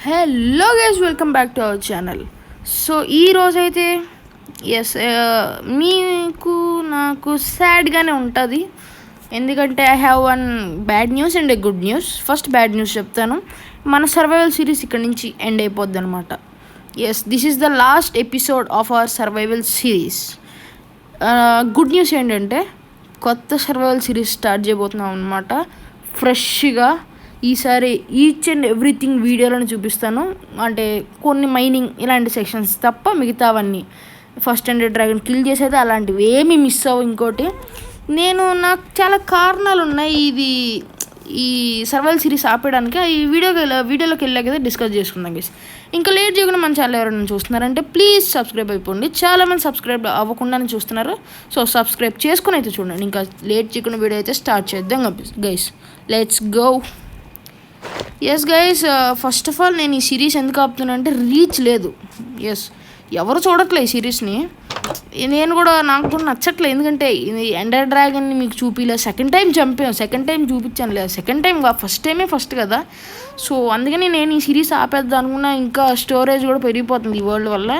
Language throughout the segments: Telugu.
Hello guys, welcome back to our channel. So ఈరోజైతే ఎస్ మీకు నాకు సాడ్గానే ఉంటుంది. ఎందుకంటే I have one bad news and a good news. First bad news చెప్తాను. మన సర్వైవల్ సిరీస్ ఇక్కడ నుంచి ఎండ్ అయిపోద్ది అనమాట. Yes, this is the last episode of our survival series. Good news ఏంటంటే కొత్త సర్వైవల్ సిరీస్ స్టార్ట్ చేయబోతున్నాం అనమాట. ఫ్రెష్గా ఈసారి ఈచ్ అండ్ ఎవ్రీథింగ్ వీడియోలను చూపిస్తాను. అంటే కొన్ని మైనింగ్ ఇలాంటి సెక్షన్స్ తప్ప మిగతావన్నీ ఫస్ట్ అండ్ డ్రాగన్ కిల్ చేసేది అలాంటివి ఏమీ మిస్ అవ్వ. ఇంకోటి నాకు చాలా కారణాలు ఉన్నాయి ఈ సర్వైవల్ సిరీస్ ఆపేయడానికి. ఈ వీడియోలోకి వెళ్ళాక కదా డిస్కస్ చేసుకుందాం గైస్. ఇంకా లేట్ చేయకుండా మన ఛానల్ ఎవరైనా చూస్తున్నారంటే ప్లీజ్ సబ్స్క్రైబ్ అయిపోండి. చాలామంది సబ్స్క్రైబ్ అవ్వకుండానే చూస్తున్నారు. సో సబ్స్క్రైబ్ చేసుకుని అయితే చూడండి. ఇంకా లేట్ చేయకుండా వీడియో అయితే స్టార్ట్ చేద్దాం guys. Let's go. Yes guys, first of all నేను ఈ సిరీస్ ఎందుకు ఆపుతున్నా అంటే రీచ్ లేదు. ఎస్, ఎవరు చూడట్లే ఈ సిరీస్ని. నేను కూడా నాకు కూడా నచ్చట్లేదు. ఎందుకంటే ఇది ఎండర్ డ్రాగన్ని మీకు చూపించలేదు. సెకండ్ టైం చూపించాను లేదు. సెకండ్ టైం ఫస్ట్ టైమే ఫస్ట్ కదా. సో అందుకని నేను ఈ సిరీస్ ఆపేద్దాం అనుకున్నా. ఇంకా స్టోరేజ్ కూడా పెరిగిపోతుంది ఈ వరల్డ్ వల్ల.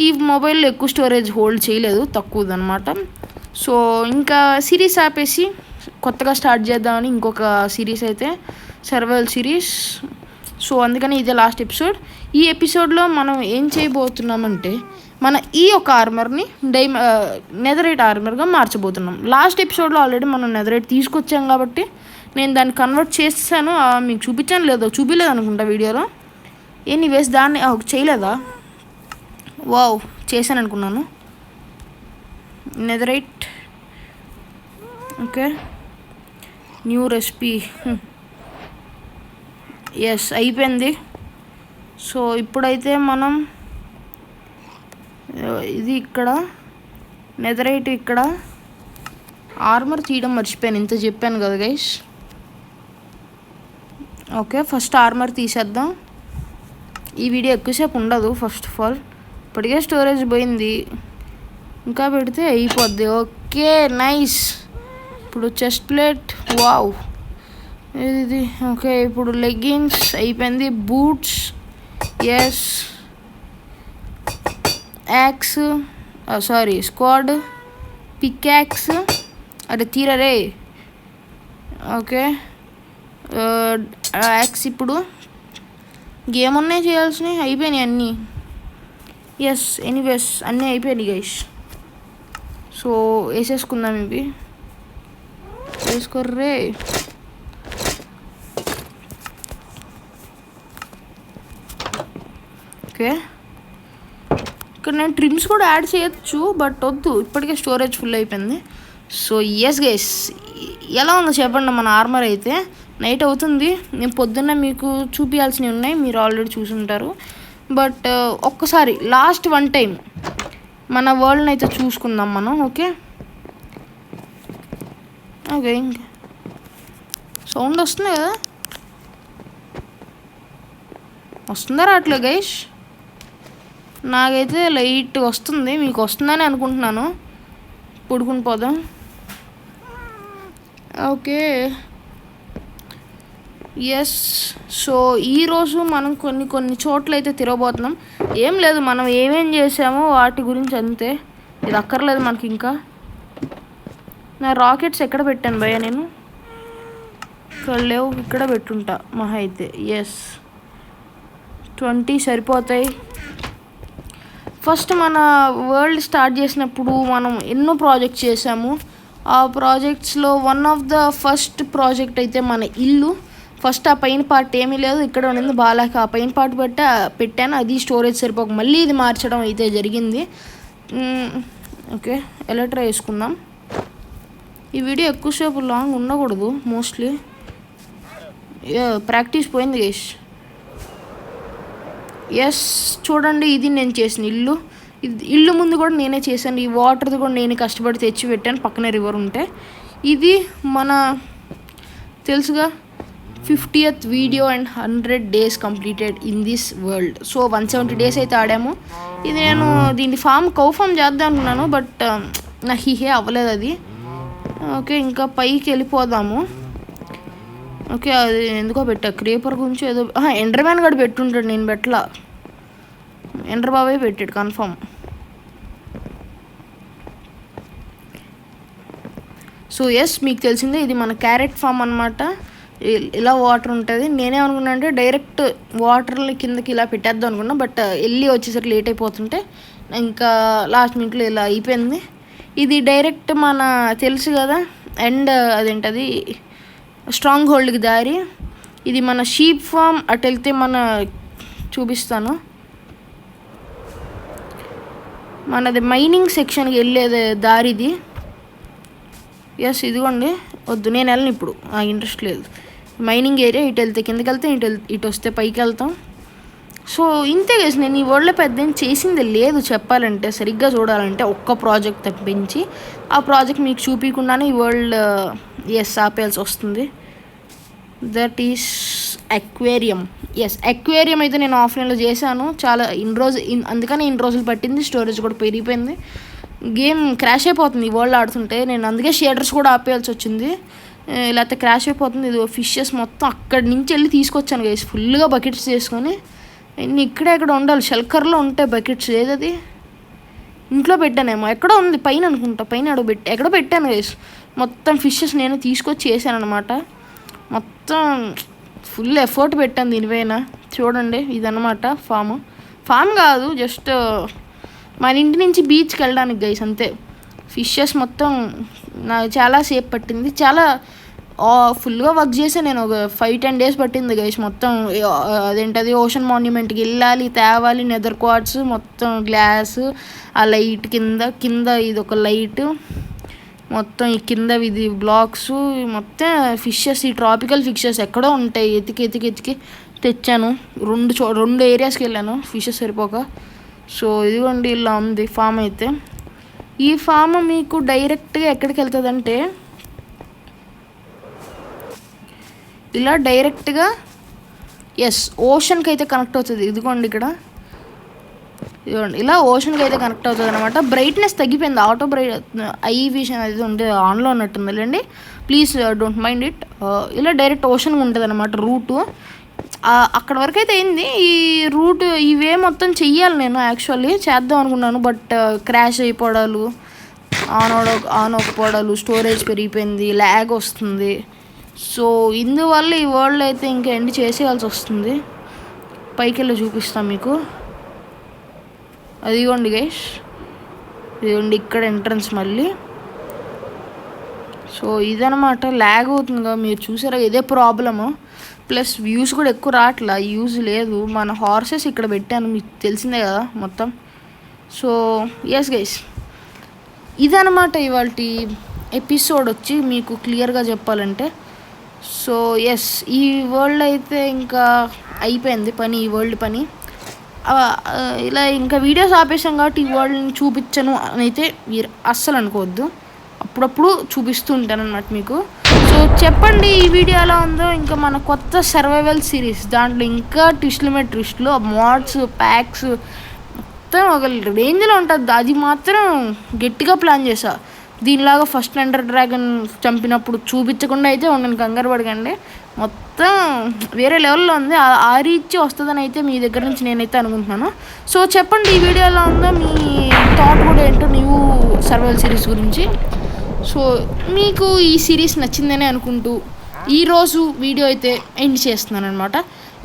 ఈ మొబైల్లో ఎక్కువ స్టోరేజ్ హోల్డ్ చేయలేదు, తక్కువదనమాట. సో ఇంకా సిరీస్ ఆపేసి కొత్తగా స్టార్ట్ చేద్దామని ఇంకొక సిరీస్ అయితే సర్వైవల్ సిరీస్. సో అందుకని ఇదే లాస్ట్ ఎపిసోడ్. ఈ ఎపిసోడ్లో మనం ఏం చేయబోతున్నామంటే మన ఈ ఒక ఆర్మర్ని నెదరైట్ ఆర్మర్గా మార్చబోతున్నాం. లాస్ట్ ఎపిసోడ్లో ఆల్రెడీ మనం నెదరైట్ తీసుకొచ్చాం కాబట్టి నేను దాన్ని కన్వర్ట్ చేస్తాను. మీకు చూపించాను లేదో, చూపించలేదు అనుకుంటా వీడియోలో. ఎనీవేస్ దాన్ని చేయలేదా? వావ్, చేశాను అనుకున్నాను. Netherite, okay, new recipe. Yes, అయిపోయింది. సో ఇప్పుడైతే మనం ఇది ఇక్కడ నెదరైట్, ఇక్కడ ఆర్మర్ తీయడం మర్చిపోయాను. ఇంత చెప్పాను కదా గైస్. ఓకే, ఫస్ట్ ఆర్మర్ తీసేద్దాం. ఈ వీడియో ఎక్కువసేపు ఉండదు. ఫస్ట్ ఆఫ్ ఆల్ ఇప్పటికే స్టోరేజ్ పోయింది, ఇంకా పెడితే అయిపోద్ది. Okay, nice. ఇప్పుడు చెస్ట్ ప్లేట్, వావ్ ఇది. ఓకే, ఇప్పుడు లెగ్గిన్స్ అయిపోయింది. Boots, yes. Axe, sorry, squad, pickaxe, అరే తీరరే. Okay, axe. ఇప్పుడు ఇంకేమున్నాయి చేయాల్సినవి? అయిపోయినాయి అన్నీ. ఎస్, ఎనీవేస్ అన్నీ అయిపోయినాయి గైస్. సో వేసేసుకుందాం. ఇవి వేసుకోర్రే. ఓకే, ఇక్కడ నేను ట్రిమ్స్ కూడా యాడ్ చేయొచ్చు, బట్ వద్దు, ఇప్పటికే స్టోరేజ్ ఫుల్ అయిపోయింది. సో ఎస్ గైస్, ఎలా ఉందో చెప్పండి మన ఆర్మర్ అయితే. నైట్ అవుతుంది, నేను పొద్దున్న మీకు చూపించాల్సినవి ఉన్నాయి, మీరు ఆల్రెడీ చూసుంటారు. బట్ ఒక్కసారి లాస్ట్ వన్ టైం మన వరల్డ్ని అయితే చూసుకుందాం మనం. ఓకే ఓకే, ఇంకా సౌండ్ వస్తుంది కదా, వస్తుందా రావట్లే గైస్? నాకైతే లైట్ వస్తుంది, మీకు వస్తుందని అనుకుంటున్నాను. పుడుకుని పోదాం. Okay, yes. సో ఈరోజు మనం కొన్ని చోట్ల అయితే తిరగబోతున్నాం. ఏం లేదు, మనం ఏమేం చేసామో వాటి గురించి అంతే. ఇది అక్కర్లేదు మనకి. ఇంకా నా రాకెట్స్ ఎక్కడ పెట్టాను భయ్య? నేను ఇక్కడ లేవు, ఇక్కడ పెట్టుంటా మహా అయితే. ఎస్, 20 సరిపోతాయి. ఫస్ట్ మన వరల్డ్ స్టార్ట్ చేసినప్పుడు మనం ఎన్నో ప్రాజెక్ట్స్ చేసాము. ఆ ప్రాజెక్ట్స్లో one of the first project అయితే మన ఇల్లు. ఫస్ట్ ఆ పైన పార్ట్ ఏమీ లేదు, ఇక్కడ ఉండింది బాగాలేక ఆ పైన పార్ట్ పెట్టాను. అది స్టోరేజ్ సరిపోక మళ్ళీ ఇది మార్చడం అయితే జరిగింది. ఓకే, ఎలక్ట్రా వేసుకుందాం. ఈ వీడియో ఎక్కువసేపు లాంగ్ ఉండకూడదు మోస్ట్లీ. ప్రాక్టీస్ పోయింది గైస్. ఎస్, చూడండి, ఇది నేను చేసిన ఇల్లు. ఇల్లు ముందు కూడా నేనే చేశాను. ఈ వాటర్ది కూడా నేనే కష్టపడి తెచ్చి పెట్టాను, పక్కనే రివర్ ఉంటే. ఇది మన తెలుసుగా 50th video and 100 days completed in this world. So 170 days అయితే ఆడాము. ఇది నేను దీన్ని కౌ ఫామ్ చేద్దాం అనుకున్నాను, బట్ నాకు హీహే అవ్వలేదు అది. ఓకే, ఇంకా పైకి వెళ్ళిపోదాము. ఓకే, అది ఎందుకో పెట్టా క్రీపర్ గురించి ఏదో ఎండర్మ్యాన్ గడు పెట్టుంటాడు, నేను పెట్టలా. ఎండర్ బాబాయ్ పెట్టాడు కన్ఫర్మ్. సో ఎస్, మీకు తెలిసిందే ఇది మన క్యారెట్ ఫామ్ అనమాట. ఇలా వాటర్ ఉంటుంది. నేనేమనుకున్నా అంటే డైరెక్ట్ వాటర్ని కిందకి ఇలా పెట్టేద్దాం అనుకున్నా, బట్ వెళ్ళి వచ్చేసరికి లేట్ అయిపోతుంటే ఇంకా లాస్ట్ మినిట్లో ఇలా అయిపోయింది. ఇది డైరెక్ట్ మన తెలుసు కదా అండ్ అదేంటది స్ట్రాంగ్ హోల్డ్కి దారి. ఇది మన షీప్ ఫామ్. అటు వెళ్తే మన చూపిస్తాను, మనది మైనింగ్ సెక్షన్కి వెళ్ళేది దారిది. ఎస్ ఇదిగోండి, వద్దు నేను వెళ్ళను ఇప్పుడు, ఇంట్రెస్ట్ లేదు. మైనింగ్ ఏరియా ఇటు వెళ్తే కిందకి వెళ్తే ఇటు వస్తే పైకి వెళ్తాం. సో ఇంతే గైస్, నేను ఈ వరల్డ్లో పెద్ద ఏం చేసింది లేదు చెప్పాలంటే. సరిగ్గా చూడాలంటే ఒక్క ప్రాజెక్ట్ తప్పించి ఆ ప్రాజెక్ట్ మీకు చూపించకుండానే ఈ వరల్డ్ ఆపేయాల్సి వస్తుంది. That is aquarium. Yes, aquarium అయితే నేను ఆఫ్లైన్లో చేశాను చాలా అందుకని ఇన్ని రోజులు పట్టింది. స్టోరేజ్ కూడా పెరిగిపోయింది. గేమ్ క్రాష్ అయిపోతుంది ఈ వరల్డ్ ఆడుతుంటే. నేను అందుకే షేడర్స్ కూడా ఆపేయాల్సి వచ్చింది, లేకపోతే క్రాష్ అయిపోతుంది. ఇది ఫిషెస్ మొత్తం అక్కడి నుంచి వెళ్ళి తీసుకొచ్చాను గైస్, ఫుల్గా బకెట్స్ చేసుకొని. ఇక్కడే ఎక్కడ ఉండాలి, షెల్కర్లో ఉంటాయి బకెట్స్. ఏదది ఇంట్లో పెట్టానేమో, ఎక్కడో ఉంది పైన అనుకుంటా, పైన ఎక్కడో పెట్టాను గైస్. మొత్తం ఫిషెస్ నేను తీసుకొచ్చి చేశాను అనమాట. మొత్తం ఫుల్ ఎఫర్ట్ పెట్టాను దీనిపైన. చూడండి ఇదన్నమాట ఫామ్ కాదు, జస్ట్ మన ఇంటి నుంచి బీచ్కి వెళ్ళడానికి గైస్ అంతే. ఫిషెస్ మొత్తం నాకు చాలా సేపు పట్టింది, చాలా ఫుల్గా వర్క్ చేశాను నేను. ఒక 5-10 days పట్టింది గైస్. మొత్తం అదేంటది ఓషన్ మాన్యుమెంట్కి వెళ్ళాలి, తేవాలి, నెదర్ క్వార్ట్స్, మొత్తం గ్లాస్, ఆ లైట్ కింద ఇది ఒక లైట్, మొత్తం ఈ కింద ఇది బ్లాక్స్, మొత్తం ఫిషెస్, ఈ ట్రాపికల్ ఫిషెస్ ఎక్కడో ఉంటాయి. ఎతికి తెచ్చాను. 2 ఏరియాస్కి వెళ్ళాను ఫిషెస్ సరిపోక. సో ఇదిగోండి ఇలా ఉంది ఫామ్ అయితే. ఈ ఫామ్ మీకు డైరెక్ట్గా ఎక్కడికి వెళ్తుందంటే ఇలా డైరెక్ట్గా ఓషన్కి అయితే కనెక్ట్ అవుతుంది. ఇదిగోండి ఇదిగోండి ఇలా ఓషన్కి అయితే కనెక్ట్ అవుతుంది అనమాట. బ్రైట్నెస్ తగ్గిపోయింది, ఆటో ఐ విజన్ అది ఉంటే ఆన్లో ఉన్నట్టుందండి, ప్లీజ్ డోంట్ మైండ్ ఇట్. ఇలా డైరెక్ట్ ఓషన్కి ఉంటుంది అనమాట రూటు. అక్కడ వరకు అయితే అయింది. ఈ రూట్ ఇవే మొత్తం చెయ్యాలి నేను, యాక్చువల్లీ చేద్దాం అనుకున్నాను, బట్ క్రాష్ అయిపోవడాలు, ఆన్ అవ్వకపోవడాలు, స్టోరేజ్ పెరిగిపోయింది, ల్యాగ్ వస్తుంది. సో ఇందువల్ల ఈ వరల్డ్ అయితే ఇంకా ఎండ్ చేసేయాల్సి వస్తుంది. పైకి వెళ్ళి చూపిస్తాను మీకు. అదిగోండి గైస్, ఇదిగోండి ఇక్కడ ఎంట్రన్స్ మళ్ళీ. సో ఇదనమాట, ల్యాగ్ అవుతుందిగా మీరు చూసారా, ఇదే ప్రాబ్లము. ప్లస్ వ్యూస్ కూడా ఎక్కువ రావట్లా, యూజ్ లేదు. మన హార్సెస్ ఇక్కడ పెట్టాను, మీకు తెలిసిందే కదా మొత్తం. సో ఎస్ గైస్, ఇదనమాట ఇవాళ ఎపిసోడ్ వచ్చి మీకు క్లియర్గా చెప్పాలంటే. సో ఎస్, ఈ వరల్డ్ అయితే ఇంకా అయిపోయింది పని, ఈ వరల్డ్ పని. ఇలా ఇంకా వీడియోస్ ఆపేసాం కాబట్టి ఈ వరల్డ్ని చూపించను అని అయితే మీరు అస్సలు అనుకోవద్దు, అప్పుడప్పుడు చూపిస్తూ ఉంటాను అన్నమాట మీకు. సో చెప్పండి ఈ వీడియో ఎలా ఉందో. ఇంకా మన కొత్త సర్వైవల్ సిరీస్, దాంట్లో ఇంకా ట్విస్టులు మోడ్స్, ప్యాక్స్ మొత్తం ఒక రేంజ్లో ఉంటుంది. అది మాత్రం గట్టిగా ప్లాన్ చేశా. దీనిలాగా ఫస్ట్ ఎండర్ డ్రాగన్ చంపినప్పుడు చూపించకుండా అయితే ఉండను, కంగారు పడకండి. మొత్తం వేరే లెవెల్లో ఉంది. ఆ రీచ్ వస్తుందని అయితే మీ దగ్గర నుంచి నేనైతే అనుకుంటున్నాను. సో చెప్పండి ఈ వీడియో ఎలా ఉందో, మీ థాట్ కూడా ఏంటో న్యూ సర్వైవల్ సిరీస్ గురించి. సో మీకు ఈ సిరీస్ నచ్చిందని అనుకుంటూ ఈరోజు వీడియో అయితే ఎండ్ చేస్తున్నాను అనమాట.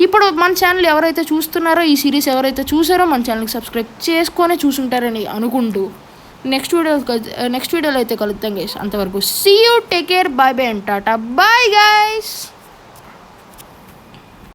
ఇప్పుడు మన ఛానల్ ఎవరైతే చూస్తున్నారో, ఈ సిరీస్ ఎవరైతే చూసారో మన ఛానల్కి సబ్స్క్రైబ్ చేసుకొని చూసుంటారని అనుకుంటూ నెక్స్ట్ వీడియోలో అయితే కలుద్దాం గైస్. అంతవరకు see you, take care, bye bye and tata, bye guys.